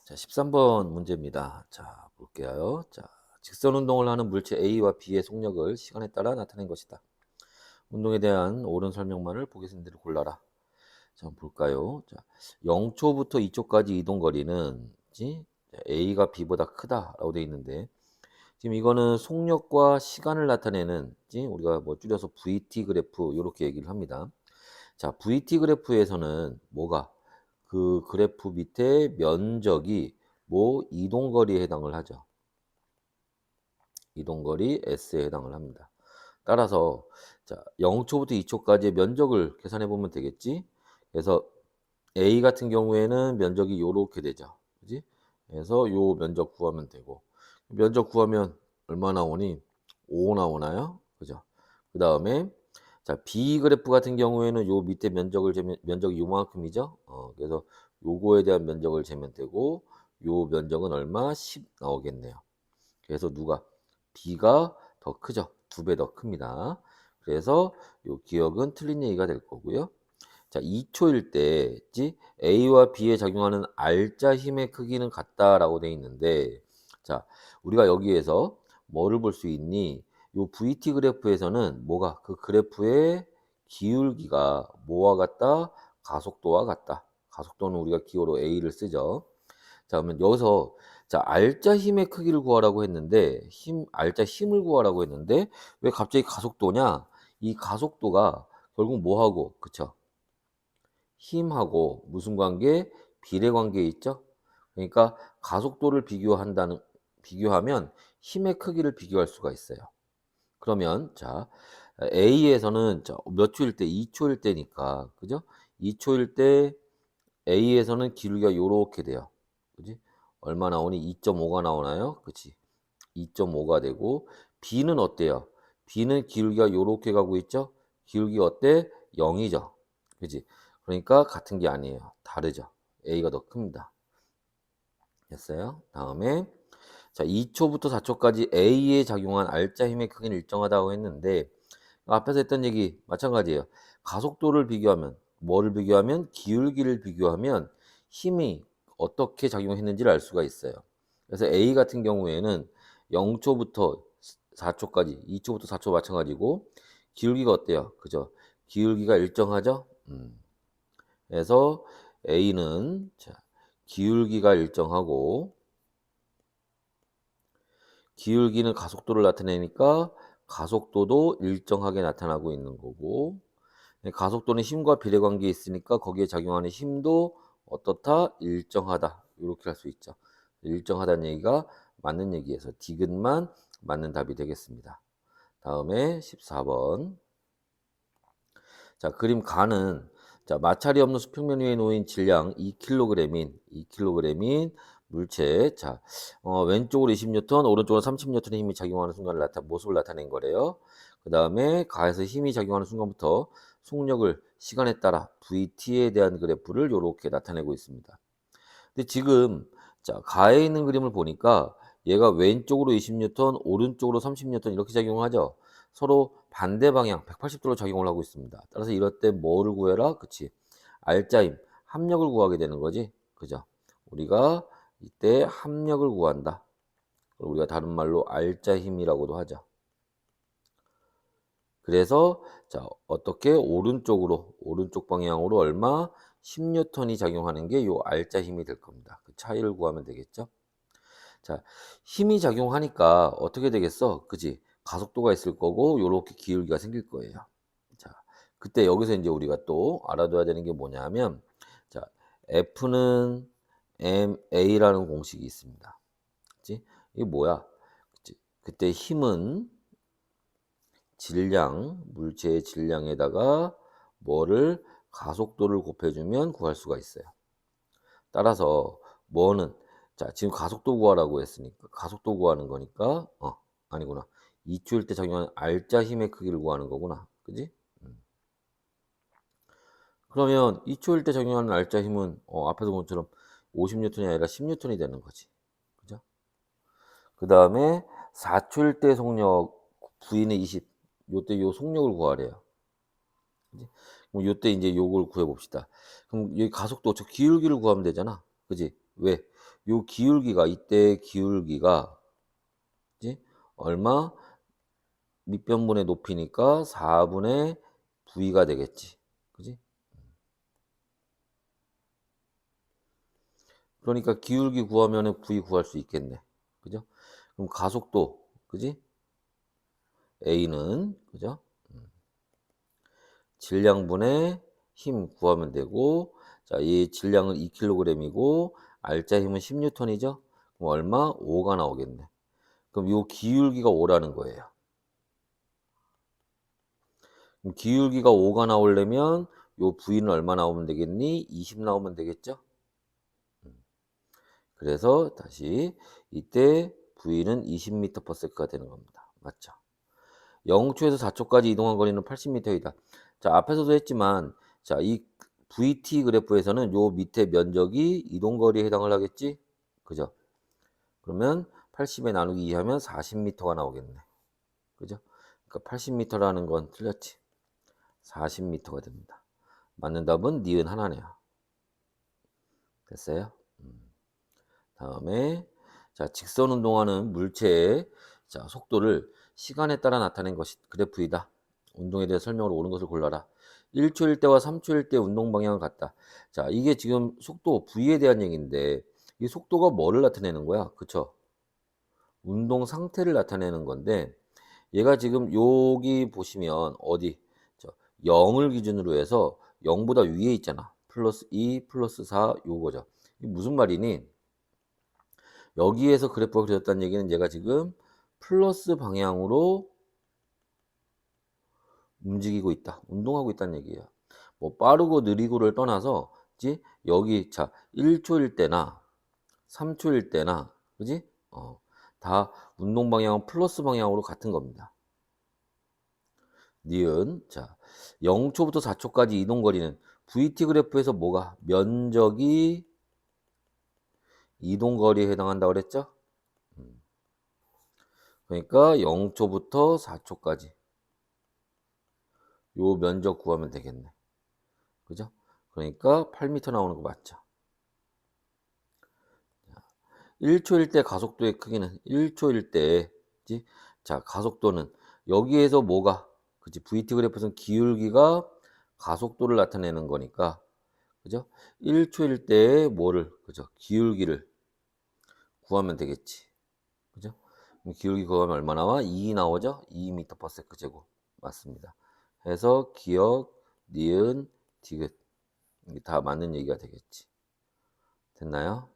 자, 13번 문제입니다. 자, 볼게요. 자, 직선 운동을 하는 물체 A와 B의 속력을 시간에 따라 나타낸 것이다. 운동에 대한 옳은 설명만을 보기 있는 대로 골라라. 자, 한번 볼까요? 자, 0초부터 2초까지 이동 거리는 A가 B보다 크다라고 되어 있는데 지금 이거는 속력과 시간을 나타내는 우리가 뭐 줄여서 VT 그래프 이렇게 얘기를 합니다. 자, VT 그래프에서는 뭐가 그 그래프 밑에 면적이 뭐 이동거리에 해당을 하죠. 이동거리 S에 해당을 합니다. 따라서 자, 0초부터 2초까지의 면적을 계산해 보면 되겠지. 그래서 A 같은 경우에는 면적이 요렇게 되죠. 그지? 그래서 요 면적 구하면 되고 면적 구하면 얼마 나오니? 5 나오나요? 그죠? 그다음에 자, B 그래프 같은 경우에는 요 밑에 면적을 재면 면적이 요만큼이죠. 그래서 요거에 대한 면적을 재면 되고 요 면적은 얼마? 10 나오겠네요. 그래서 누가 B가 더 크죠. 2배 더 큽니다. 그래서 요 기억은 틀린 얘기가 될 거고요. 자, 2초일 때 A와 B에 작용하는 R자 힘의 크기는 같다라고 돼 있는데 자, 우리가 여기에서 뭐를 볼 수 있니? 요 VT 그래프에서는 뭐가 그 그래프의 기울기가 뭐와 같다? 가속도와 같다. 가속도는 우리가 기호로 A를 쓰죠. 자, 그러면 여기서 자, R자 힘의 크기를 구하라고 했는데 R자 힘을 구하라고 했는데 왜 갑자기 가속도냐? 이 가속도가 결국 뭐하고 그쵸? 힘하고 무슨 관계? 비례 관계에 있죠. 그러니까 가속도를 비교하면 힘의 크기를 비교할 수가 있어요. 그러면 자, A에서는 몇 초일 때? 2초일 때니까. 그죠? 2초일 때 A에서는 기울기가 요렇게 돼요. 그지? 얼마 나오니? 2.5가 나오나요? 그치? 2.5가 되고 B는 어때요? B는 기울기가 요렇게 가고 있죠? 기울기가 어때? 0이죠. 그지? 그러니까 같은 게 아니에요. 다르죠. A가 더 큽니다. 됐어요? 다음에 자, 2초부터 4초까지 A에 작용한 R자 힘의 크기는 일정하다고 했는데 앞에서 했던 얘기 마찬가지예요. 가속도를 비교하면 뭐를 비교하면 기울기를 비교하면 힘이 어떻게 작용했는지를 알 수가 있어요. 그래서 A 같은 경우에는 0초부터 4초까지 2초부터 4초 마찬가지고 기울기가 어때요? 그죠? 기울기가 일정하죠? 그래서 A는 자, 기울기가 일정하고 기울기는 가속도를 나타내니까 가속도도 일정하게 나타나고 있는 거고 가속도는 힘과 비례 관계에 있으니까 거기에 작용하는 힘도 어떻다? 일정하다. 이렇게 할 수 있죠. 일정하다는 얘기가 맞는 얘기에서 디귿만 맞는 답이 되겠습니다. 다음에 14번. 자, 그림 가는 자, 마찰이 없는 수평면 위에 놓인 질량 2kg인 물체. 자, 왼쪽으로 20N, 오른쪽으로 30N의 힘이 작용하는 순간을 모습을 나타낸 거래요. 그다음에 가에서 힘이 작용하는 순간부터 속력을 시간에 따라 VT에 대한 그래프를 요렇게 나타내고 있습니다. 근데 지금 자, 가에 있는 그림을 보니까 얘가 왼쪽으로 20N, 오른쪽으로 30N 이렇게 작용하죠. 서로 반대 방향 180도로 작용을 하고 있습니다. 따라서 이럴 때 뭐를 구해라? 그치? R자임, 합력을 구하게 되는 거지. 그죠? 우리가 이때 합력을 구한다. 우리가 다른 말로 R자 힘이라고도 하죠. 그래서 자, 어떻게 오른쪽 방향으로 얼마 10N이 작용하는 게 요 R자 힘이 될 겁니다. 그 차이를 구하면 되겠죠? 자, 힘이 작용하니까 어떻게 되겠어? 그지? 가속도가 있을 거고 요렇게 기울기가 생길 거예요. 자, 그때 여기서 이제 우리가 또 알아둬야 되는 게 뭐냐면 자, F는 MA라는 공식이 있습니다. 그치? 이게 뭐야? 그치? 그때 힘은 물체의 질량에다가 뭐를 가속도를 곱해주면 구할 수가 있어요. 따라서 뭐는 자, 지금 가속도 구하라고 했으니까 가속도 구하는 거니까 아니구나. 2초일 때 작용하는 R자 힘의 크기를 구하는 거구나. 그지? 그러면 2초일 때 작용하는 R자 힘은 앞에서 본 것처럼 50N이 아니라 10N이 되는 거지. 그죠? 그다음에 4초일 때 속력 V는 20. 요때 요 속력을 구하래요. 그지? 그럼 요때 이제 요걸 구해 봅시다. 그럼 여기 가속도 저 기울기를 구하면 되잖아. 그지? 왜? 요 기울기가 이때 기울기가 그지? 얼마? 밑변분의 높이니까 4분의 V가 되겠지. 그지? 그러니까 기울기 구하면은 V 구할 수 있겠네. 그죠? 그럼 가속도, 그지? A는, 그죠? 질량분의 힘 구하면 되고, 자, 이 질량은 2kg이고, R자 힘은 10N이죠? 그럼 얼마? 5가 나오겠네. 그럼 요 기울기가 5라는 거예요. 그럼 기울기가 5가 나오려면 요 V는 얼마 나오면 되겠니? 20 나오면 되겠죠? 그래서 다시 이때 V는 20m/s가 되는 겁니다. 맞죠? 0초에서 4초까지 이동한 거리는 80m이다. 자, 앞에서도 했지만 자, 이 VT 그래프에서는 요 밑에 면적이 이동 거리에 해당을 하겠지? 그죠? 그러면 80에 나누기 2 하면 40m가 나오겠네. 그죠? 그러니까 80m라는 건 틀렸지. 40m가 됩니다. 맞는 답은 니은 하나네요. 됐어요? 다음에 자, 직선 운동하는 물체의 자, 속도를 시간에 따라 나타낸 것이 그래프이다. 운동에 대해 설명을 옳은 것을 골라라. 1초일 때와 3초일 때 운동 방향은 같다. 자, 이게 지금 속도 V에 대한 얘기인데 이 속도가 뭐를 나타내는 거야? 그쵸? 운동 상태를 나타내는 건데 얘가 지금 여기 보시면 어디 0을 기준으로 해서 0보다 위에 있잖아. 플러스 2 플러스 4 요거죠. 이게 무슨 말이니? 여기에서 그래프가 그려졌다는 얘기는 얘가 지금 플러스 방향으로 움직이고 있다. 운동하고 있다는 얘기예요. 뭐 빠르고 느리고를 떠나서 그지? 여기 자 1초일 때나 3초일 때나 그지? 다 운동 방향은 플러스 방향으로 같은 겁니다. 니은 자 0초부터 4초까지 이동 거리는 VT 그래프에서 뭐가 면적이 이동 거리에 해당한다고 그랬죠? 그러니까 0초부터 4초까지 요 면적 구하면 되겠네. 그죠? 그러니까 8m 나오는 거 맞죠? 1초일 때 가속도의 크기는 1초일 때, 그지? 자, 가속도는 여기에서 뭐가, 그지? VT 그래프에서는 기울기가 가속도를 나타내는 거니까, 그죠? 1초일 때 뭐를, 그죠? 기울기를 구하면 되겠지. 그죠? 그럼 기울기 구하면 얼마 나와? 2 나오죠? 2m/s 제곱. 맞습니다. 해서 기억, 니은, 디귿. 이게 다 맞는 얘기가 되겠지. 됐나요?